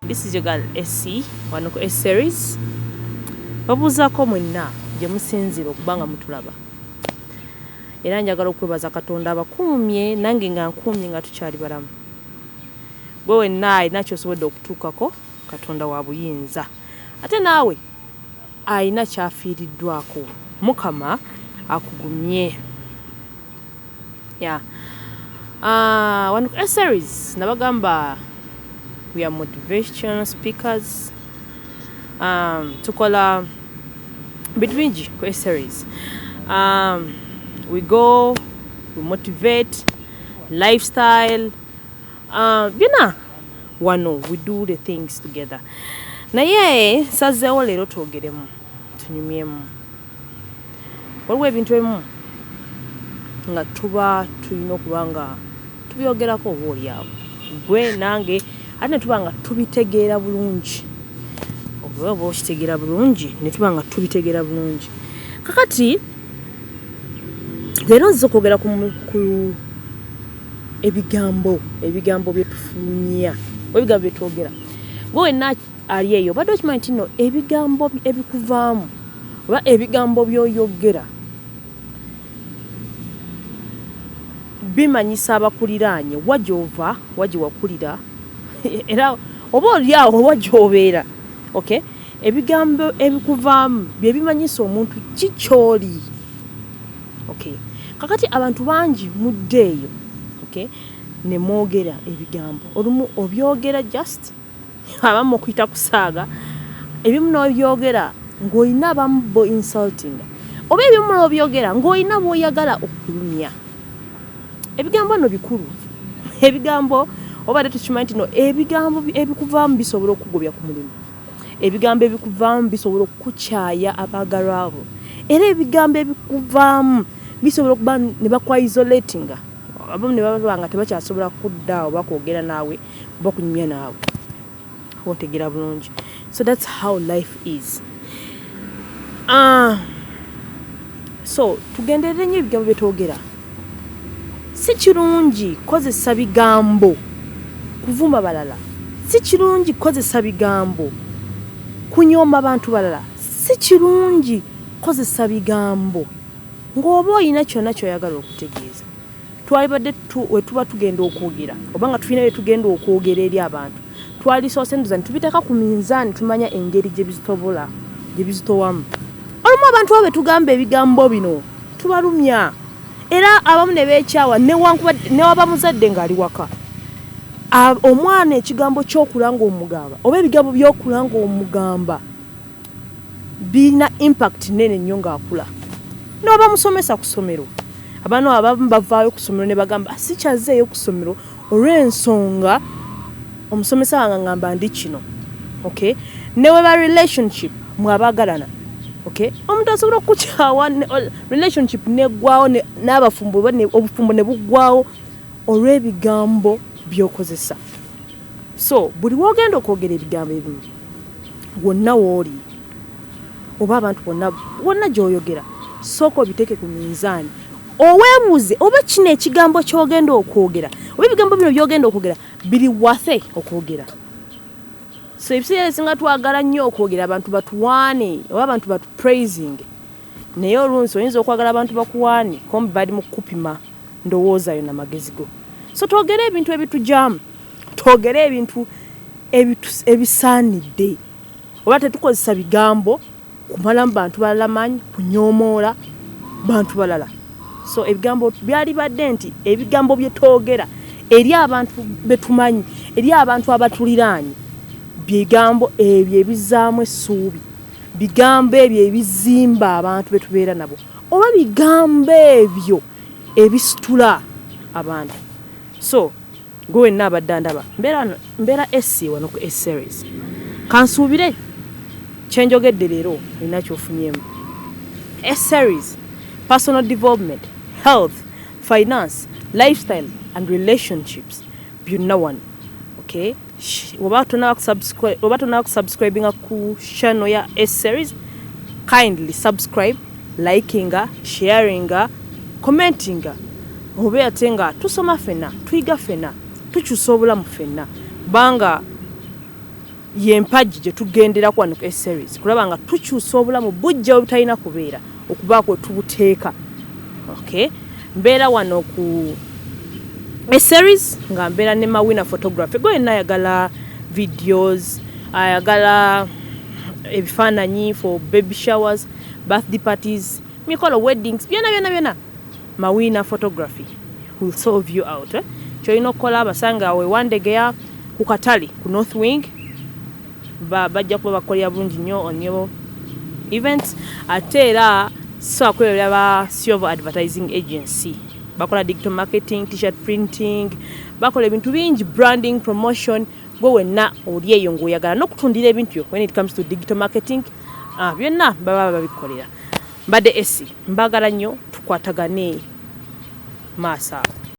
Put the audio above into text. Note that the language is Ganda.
This is your girl SC, wano ku S series. Babuuzaako mwenna gye musinzira okuba nga mutulaba. Era njagala okwebaza Katonda abakuumye nange nga nkuumye nga tukyali balamu. Gwe wenna alina ky'osobodde okutuukako, Katonda wa buyinza. Ate naawe alina kyafiiriddwako, Mukama akugumye. Yeah. Wano ku S series nabagamba we are motivational speakers. Tukola bitwingi ku S series. We go, we motivate, lifestyle. Wano we do the things together. Naye sazeewo leero twogeremu, tunyumyemu. Waliwo ebintu ebimu nga tuba tulina okuba nga tubyogerako obaolyawo. Gwe nange ate ne tuba nga tubitegeera bulungi. Oba okitegeera bulungi ne tuba nga tubitegeera bulungi. Kakati leero nziza okwogera ku ebigambo bye tufulumya, ebigambo bye twogera. Gwe wenna ali eyo obadde okimanyi nti nno ebigambo ebikuvaamu oba ebigambo by'oyogera bimanyisa abakuliraanye wa gy'ova, wa gye wakulira era oba oli awo oba gy'obeera. Okay? Ebigambo ebikuvaamu bye bimanyisa omuntu ki ky'oli. Okay. Kakati abantu bangi mudde eyo. Okay? Ne mwogera ebigambo. Olumu obyogera just abamu okuyita kusaaga. Ebimu n'obyogera ng'olina abamu bo insulting. Oba ebimu n'obyogera ng'olina b'oyagala okulumya. Ebigambo no bikulu. Ebigambo obadde tukimanyi nti no ebigambo ebikuvaamu bisobola okukugobya ku mulimu. Ebigambo ebikuvaamu bisobola okukukyaya abaagalwa bo. Era ebigambo ebikuvaamu bisobola okuba ne bakwa isolatinga. Abamu ne baba nga tebakyasobola kudda oba kwogera naawe oba kunyumya naawe. Otegeera bulungi. So that's how life is. So tugenderere nnyo ebigambo bye twogera. Si kirungi kozesa bigambo kuvuma balala. Si kirungi kozesa bigambo kunyooma abantu balala. Si kirungi kozesa bigambo ng'oba olina kyonna ky'oyagala okutegeeza. Twalibadde we tuba tugenda okwogera oba nga tulina bye tugenda okwogera eri abantu. Twalisoose ndoza ne tubiteeka ku minzaani tumanya engeri gye bizitobola, gye bizitowamu. Olumu abantu abo be tugamba ebigambo bino tubalumya. Era abamu ne beekyawa ne waba muzadde ng'ali waka. Omwana ekigambo ky'okula ng'omugamba oba ebigambo by'okula ng'omugamba birina impact nene nnyo ng'akula. N'oba musomesa ku ssomero. Abaana abamu bavaayo ku ssomero ne bagamba sikyazeeyo ku ssomero olw'ensonga omusomesa wange ngamba ndi kino. Okay? Ne weba relationship mwabaagalana. Okay? Omuntu asobola okukukyawa relationship neggwawo n'abafumbo obufumbo ne buggwawo olw'ebigambo by'okozesa. So buli wogenda okwogera ebigambo ebimu wonna w'oli oba abantu wonna gy'oyogera sooka obiteeke ku minzaani oweebuuze oba kino ekigambo ky'ogenda okwogera oba ebigambo bino by'ogenda okwogera biri wathe okwogera. So ebiseera ebisinga twagala nnyo okwogera abantu batuwaane oba abantu batupraising. Naye olunsi oyinza okwagala abantu bakuwaane kumbe bali mu kukupima ndowooza yo n'amagezi go. So twogere ebintu ebitujaamu, twogere ebintu ebisaanidde. Oba tetukozesa bigambo kumalamu bantu balala maanyi, kunyoomoola bantu balala. So ebigambo byali badde nti ebigambo bye twogera eri abantu betumanyi, eri abantu abatuliraanye, bigambo ebyo ebizaamu essuubi, bigambo ebyo ebizimba abantu betubeera nabo, oba bigambo ebyo ebisitula abantu. So gwe wenna abadde ndaba mbeera SC wano ku S series. Kansuubire kyenjogedde leero olina kyofunyemu. S series, personal development, health, finance, lifestyle and relationships. Byonna wano. Okay? Oba tonna kusubscribinga ku channel ya S series, kindly subscribe, likinga, sharinga, commentinga. Obe ate nga tusoma ffenna, tuyiga ffenna, tukyusa obulamu ffenna. Banga yempagi gye tugendera kwano ku series kulaba nga tukyusa obulamu bujja obutalina kubeera okubaako tubuteeka. Okay, mbeera wano ku series nga mbeera ne Mawina photography gwe nayagala videos, ayagala ebifaananyi for baby showers, birthday parties, mikolo weddings, byona Mawina photography will solve you out. Kyolina okukola basanga wewandegeya ku katale ku North Wing bajja kuba bakolera bulungi nnyo on your events. Ate era so akolera ba Silver Advertising Agency bakola digital marketing, t-shirt printing, bakola ebintu bingi, branding, promotion. Gwe wenna oli eyo ng'oyagala n'okutundira ebintu when it comes to digital marketing, byonna baba babikolera. Mbadde esi mbagala nnyo tukwatagane maaso.